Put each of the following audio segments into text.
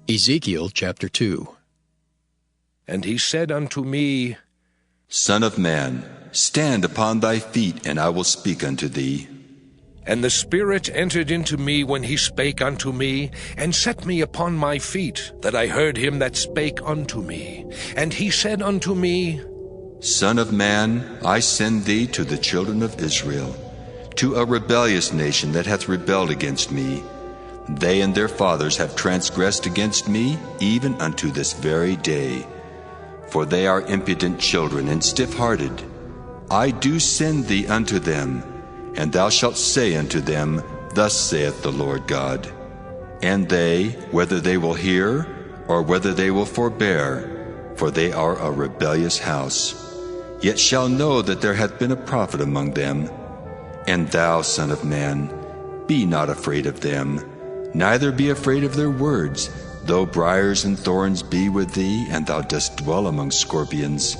Ezekiel chapter 2. And he said unto me, Son of man, stand upon thy feet, and I will speak unto thee. And the Spirit entered into me when he spake unto me, and set me upon my feet, that I heard him that spake unto me. And he said unto me, Son of man, I send thee to the children of Israel, to a rebellious nation that hath rebelled against me. They and their fathers have transgressed against me, even unto this very day. For they are impudent children and stiff-hearted. I do send thee unto them, and thou shalt say unto them, Thus saith the Lord God. And they, whether they will hear, or whether they will forbear, for they are a rebellious house, yet shall know that there hath been a prophet among them. And thou, son of man, be not afraid of them, neither be afraid of their words, though briars and thorns be with thee, and thou dost dwell among scorpions.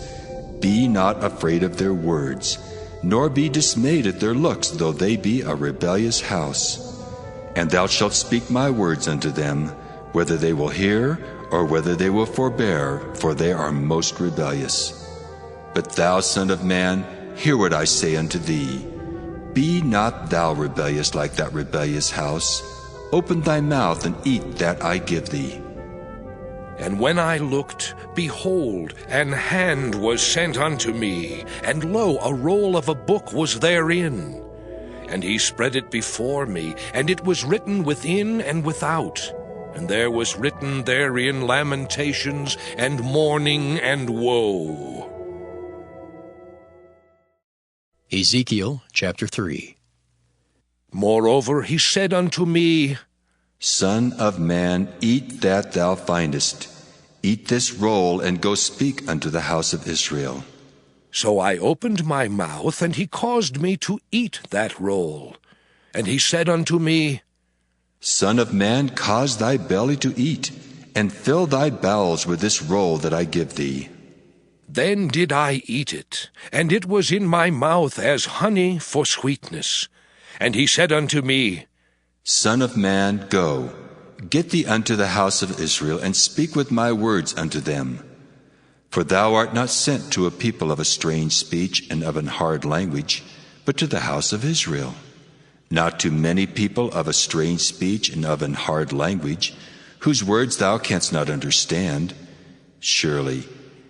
Be not afraid of their words, nor be dismayed at their looks, though they be a rebellious house. And thou shalt speak my words unto them, whether they will hear, or whether they will forbear, for they are most rebellious. But thou, son of man, hear what I say unto thee. Be not thou rebellious like that rebellious house. Open thy mouth and eat that I give thee. And when I looked, behold, an hand was sent unto me, and lo, a roll of a book was therein. And he spread it before me, and it was written within and without. And there was written therein lamentations, and mourning, and woe. Ezekiel chapter 3. Moreover he said unto me, Son of man, eat that thou findest. Eat this roll, and go speak unto the house of Israel. So I opened my mouth, and he caused me to eat that roll. And he said unto me, Son of man, cause thy belly to eat, and fill thy bowels with this roll that I give thee. Then did I eat it, and it was in my mouth as honey for sweetness. And he said unto me, Son of man, go, get thee unto the house of Israel, and speak with my words unto them. For thou art not sent to a people of a strange speech and of an hard language, but to the house of Israel. Not to many people of a strange speech and of an hard language, whose words thou canst not understand. Surely,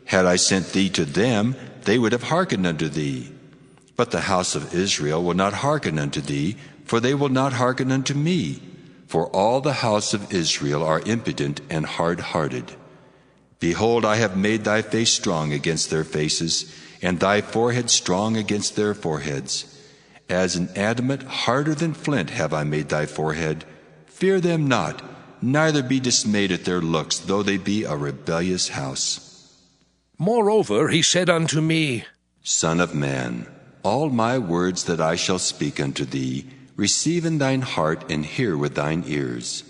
had I sent thee to them, they would have hearkened unto thee. But the house of Israel will not hearken unto thee, for they will not hearken unto me. For all the house of Israel are impudent and hard-hearted. Behold, I have made thy face strong against their faces, and thy forehead strong against their foreheads. As an adamant harder than flint have I made thy forehead. Fear them not, neither be dismayed at their looks, though they be a rebellious house. Moreover he said unto me, Son of man, all my words that I shall speak unto thee, receive in thine heart, and hear with thine ears.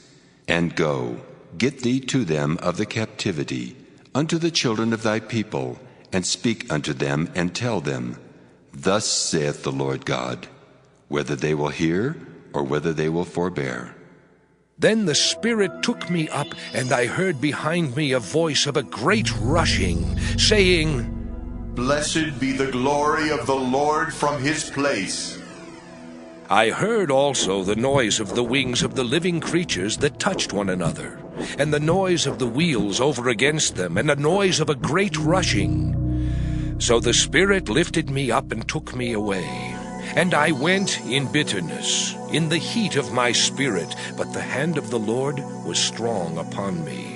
And go, get thee to them of the captivity, unto the children of thy people, and speak unto them, and tell them, Thus saith the Lord God, whether they will hear, or whether they will forbear. Then the Spirit took me up, and I heard behind me a voice of a great rushing, saying, Blessed be the glory of the Lord from his place. I heard also the noise of the wings of the living creatures that touched one another, and the noise of the wheels over against them, and the noise of a great rushing. So the Spirit lifted me up and took me away. And I went in bitterness, in the heat of my spirit, but the hand of the Lord was strong upon me.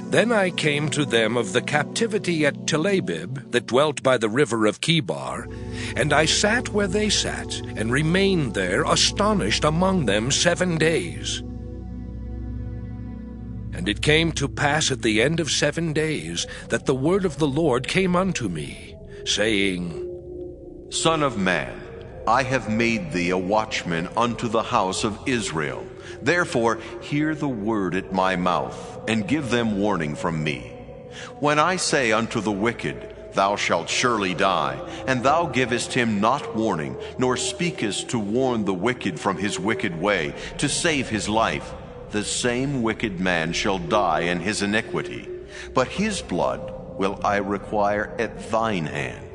Then I came to them of the captivity at Telabib, that dwelt by the river of Chebar, and I sat where they sat, and remained there astonished among them 7 days. And it came to pass at the end of 7 days, that the word of the Lord came unto me, saying, Son of man, I have made thee a watchman unto the house of Israel. Therefore hear the word at my mouth, and give them warning from me. When I say unto the wicked, Thou shalt surely die, and thou givest him not warning, nor speakest to warn the wicked from his wicked way, to save his life, the same wicked man shall die in his iniquity, but his blood will I require at thine hand.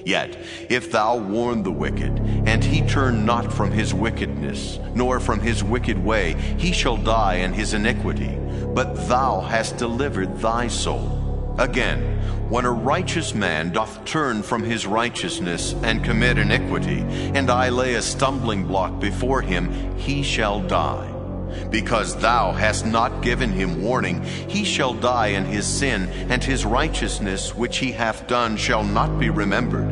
Yet, if thou warn the wicked, and he turn not from his wickedness, nor from his wicked way, he shall die in his iniquity, but thou hast delivered thy soul. Again, when a righteous man doth turn from his righteousness and commit iniquity, and I lay a stumbling block before him, he shall die. Because thou hast not given him warning, he shall die in his sin, and his righteousness which he hath done shall not be remembered.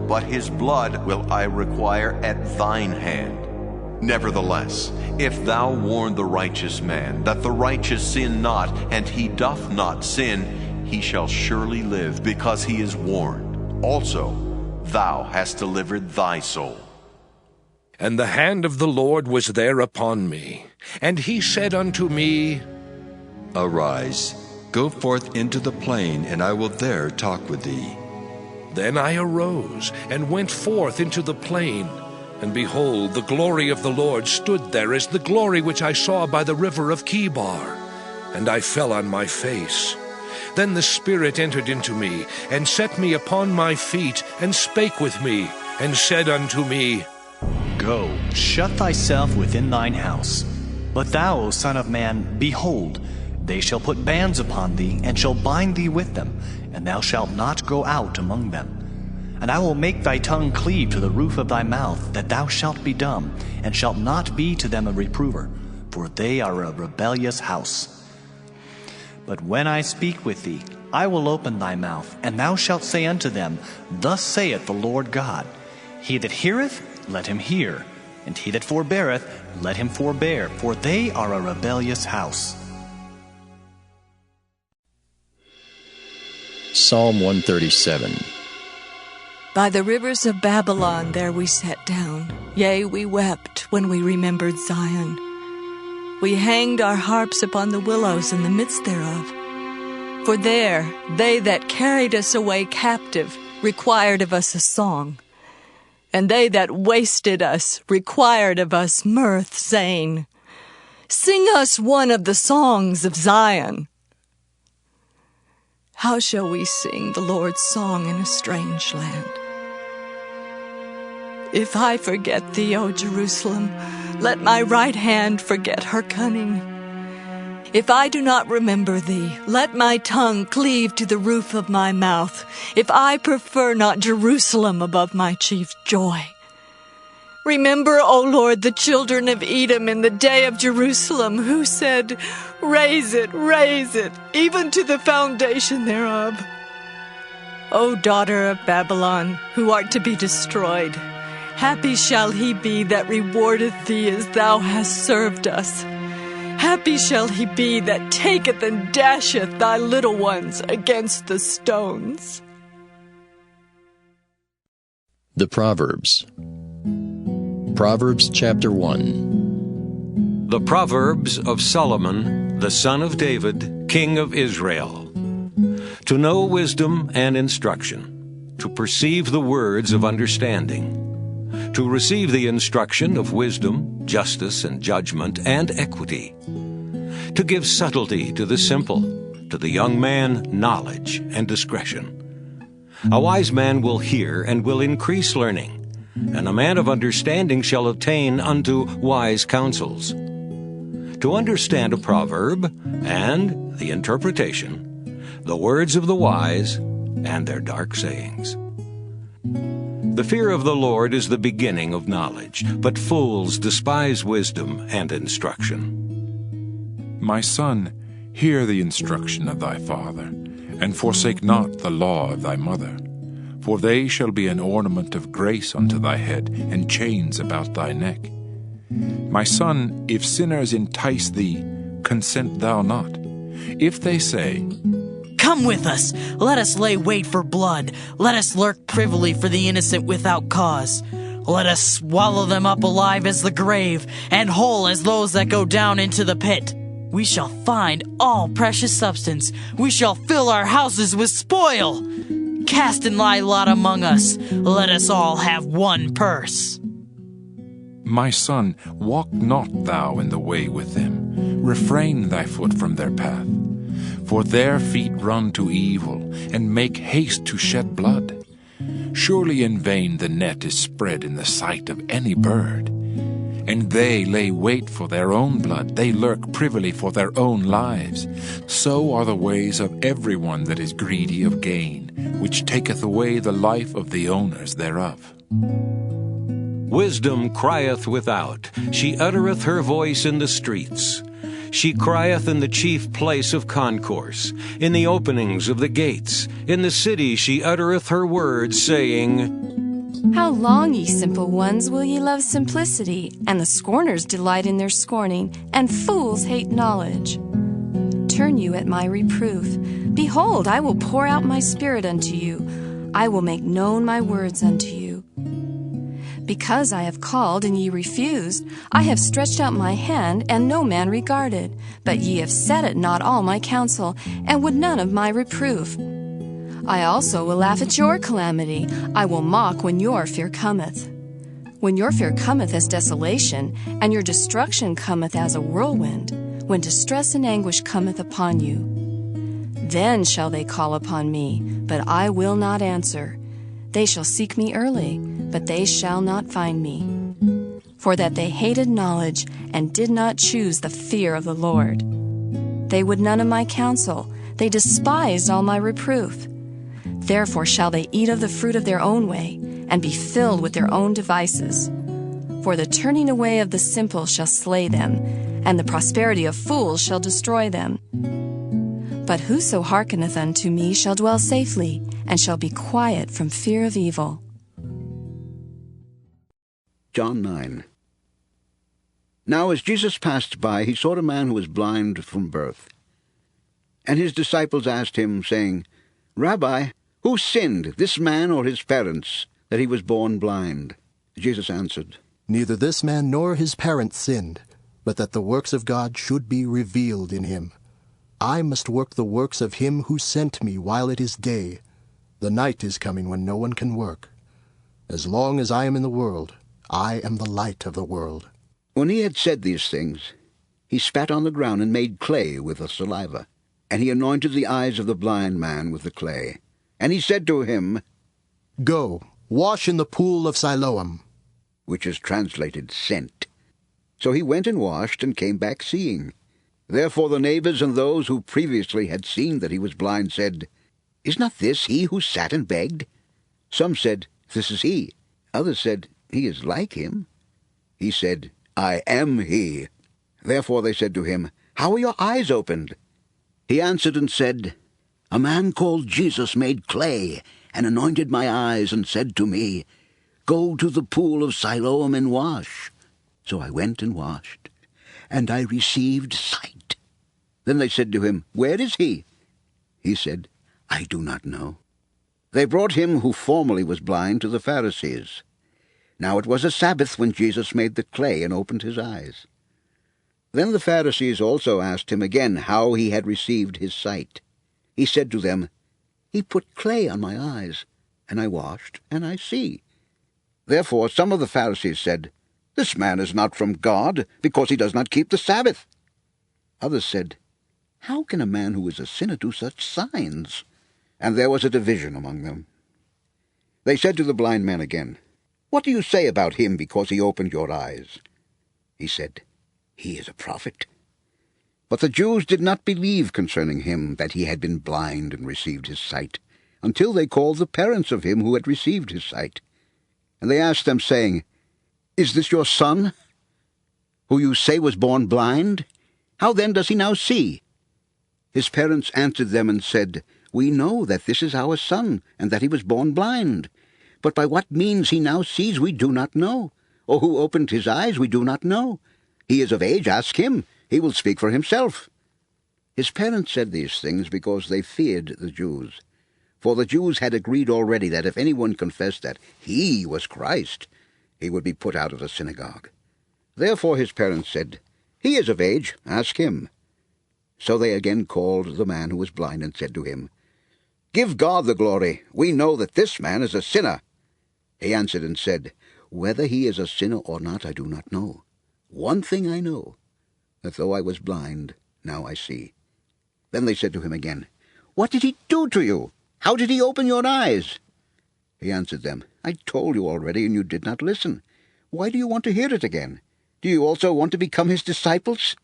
But his blood will I require at thine hand. Nevertheless, if thou warn the righteous man, that the righteous sin not, and he doth not sin, he shall surely live, because he is warned. Also, thou hast delivered thy soul. And the hand of the Lord was there upon me, and he said unto me, Arise, go forth into the plain, and I will there talk with thee. Then I arose, and went forth into the plain, and behold, the glory of the Lord stood there as the glory which I saw by the river of Chebar. And I fell on my face. Then the Spirit entered into me, and set me upon my feet, and spake with me, and said unto me, Go, shut thyself within thine house. But thou, O son of man, behold, they shall put bands upon thee, and shall bind thee with them, and thou shalt not go out among them. And I will make thy tongue cleave to the roof of thy mouth, that thou shalt be dumb, and shalt not be to them a reprover, for they are a rebellious house. But when I speak with thee, I will open thy mouth, and thou shalt say unto them, Thus saith the Lord God, He that heareth, let him hear, and he that forbeareth, let him forbear, for they are a rebellious house. Psalm 137. By the rivers of Babylon there we sat down. Yea, we wept when we remembered Zion. We hanged our harps upon the willows in the midst thereof. For there they that carried us away captive required of us a song. And they that wasted us required of us mirth, saying, Sing us one of the songs of Zion. How shall we sing the Lord's song in a strange land? If I forget thee, O Jerusalem, let my right hand forget her cunning. If I do not remember thee, let my tongue cleave to the roof of my mouth, if I prefer not Jerusalem above my chief joy. Remember, O Lord, the children of Edom in the day of Jerusalem, who said, Raise it, even to the foundation thereof. O daughter of Babylon, who art to be destroyed, happy shall he be that rewardeth thee as thou hast served us. Happy shall he be that taketh and dasheth thy little ones against the stones. The Proverbs. Proverbs chapter 1. The Proverbs of Solomon, the son of David, king of Israel. To know wisdom and instruction, to perceive the words of understanding, to receive the instruction of wisdom, justice, and judgment, and equity, to give subtlety to the simple, to the young man knowledge and discretion. A wise man will hear and will increase learning, and a man of understanding shall attain unto wise counsels. To understand a proverb and the interpretation, the words of the wise and their dark sayings. The fear of the Lord is the beginning of knowledge, but fools despise wisdom and instruction. My son, hear the instruction of thy father, and forsake not the law of thy mother. For they shall be an ornament of grace unto thy head, and chains about thy neck. My son, if sinners entice thee, consent thou not. If they say, Come with us, let us lay wait for blood, let us lurk privily for the innocent without cause. Let us swallow them up alive as the grave, and whole as those that go down into the pit. We shall find all precious substance, we shall fill our houses with spoil. Cast in thy lot among us, let us all have one purse. My son, walk not thou in the way with them. Refrain thy foot from their path. For their feet run to evil, and make haste to shed blood. Surely in vain the net is spread in the sight of any bird. And they lay wait for their own blood, they lurk privily for their own lives. So are the ways of every one that is greedy of gain, which taketh away the life of the owners thereof. Wisdom crieth without, she uttereth her voice in the streets. She crieth in the chief place of concourse, in the openings of the gates. In the city she uttereth her words, saying, How long, ye simple ones, will ye love simplicity? And the scorners delight in their scorning, and fools hate knowledge. Turn you at my reproof. Behold, I will pour out my spirit unto you. I will make known my words unto you. Because I have called, and ye refused, I have stretched out my hand, and no man regarded. But ye have set at naught all my counsel, and would none of my reproof. I also will laugh at your calamity. I will mock when your fear cometh. When your fear cometh as desolation, and your destruction cometh as a whirlwind, when distress and anguish cometh upon you. Then shall they call upon me, but I will not answer. They shall seek me early, but they shall not find me. For that they hated knowledge, and did not choose the fear of the Lord. They would none of my counsel, they despised all my reproof. Therefore shall they eat of the fruit of their own way, and be filled with their own devices. For the turning away of the simple shall slay them, and the prosperity of fools shall destroy them. But whoso hearkeneth unto me shall dwell safely, and shall be quiet from fear of evil. John 9. Now as Jesus passed by, he saw a man who was blind from birth. And his disciples asked him, saying, Rabbi, who sinned, this man or his parents, that he was born blind? Jesus answered, Neither this man nor his parents sinned, but that the works of God should be revealed in him. I must work the works of him who sent me while it is day. The night is coming when no one can work. As long as I am in the world, I am the light of the world. When he had said these things, he spat on the ground and made clay with the saliva. And he anointed the eyes of the blind man with the clay. And he said to him, Go, wash in the pool of Siloam, which is translated sent. So he went and washed and came back seeing. Therefore the neighbors and those who previously had seen that he was blind said, Is not this he who sat and begged? Some said, This is he. Others said, He is like him. He said, I am he. Therefore they said to him, How are your eyes opened? He answered and said, A man called Jesus made clay, and anointed my eyes, and said to me, Go to the pool of Siloam and wash. So I went and washed, and I received sight. Then they said to him, Where is he? He said, I do not know. They brought him who formerly was blind to the Pharisees. Now it was a Sabbath when Jesus made the clay and opened his eyes. Then the Pharisees also asked him again how he had received his sight. He said to them, He put clay on my eyes, and I washed, and I see. Therefore some of the Pharisees said, This man is not from God, because he does not keep the Sabbath. Others said, How can a man who is a sinner do such signs? And there was a division among them. They said to the blind man again, What do you say about him because he opened your eyes? He said, He is a prophet. But the Jews did not believe concerning him that he had been blind and received his sight, until they called the parents of him who had received his sight. And they asked them, saying, Is this your son, who you say was born blind? How then does he now see? His parents answered them and said, We know that this is our son, and that he was born blind. But by what means he now sees we do not know, or who opened his eyes we do not know. He is of age, ask him. He will speak for himself. His parents said these things because they feared the Jews. For the Jews had agreed already that if anyone confessed that he was Christ, he would be put out of the synagogue. Therefore his parents said, He is of age, ask him. So they again called the man who was blind and said to him, Give God the glory. We know that this man is a sinner. He answered and said, Whether he is a sinner or not, I do not know. One thing I know, that though I was blind, now I see." Then they said to him again, "What did he do to you? How did he open your eyes?" He answered them, "I told you already, and you did not listen. Why do you want to hear it again? Do you also want to become his disciples?"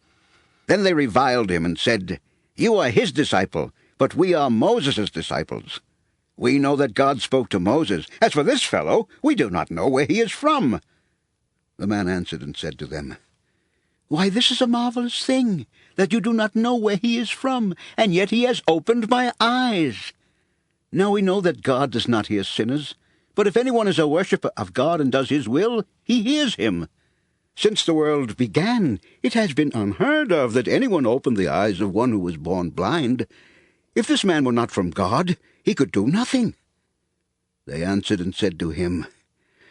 Then they reviled him and said, "You are his disciple, but we are Moses' disciples. We know that God spoke to Moses. As for this fellow, we do not know where he is from." The man answered and said to them, "Why, this is a marvelous thing, that you do not know where he is from, and yet he has opened my eyes. Now we know that God does not hear sinners, but if anyone is a worshipper of God and does his will, he hears him. Since the world began, it has been unheard of that anyone opened the eyes of one who was born blind. If this man were not from God, he could do nothing." They answered and said to him,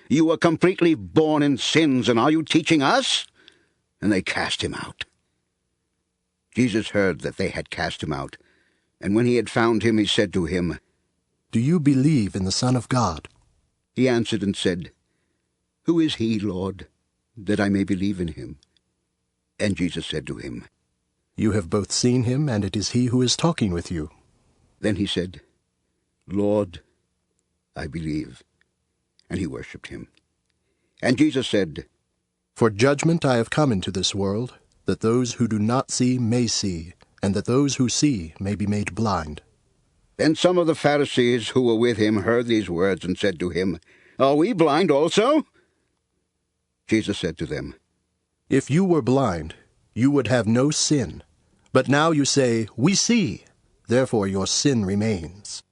"You were completely born in sins, and are you teaching us?" And they cast him out. Jesus heard that they had cast him out, and when he had found him, he said to him, "Do you believe in the Son of God?" He answered and said, "Who is he, Lord, that I may believe in him?" And Jesus said to him, "You have both seen him, and it is he who is talking with you." Then he said, "Lord, I believe." And he worshipped him. And Jesus said, "For judgment I have come into this world, that those who do not see may see, and that those who see may be made blind." Then some of the Pharisees who were with him heard these words and said to him, "Are we blind also?" Jesus said to them, "If you were blind, you would have no sin. But now you say, 'We see,' therefore your sin remains."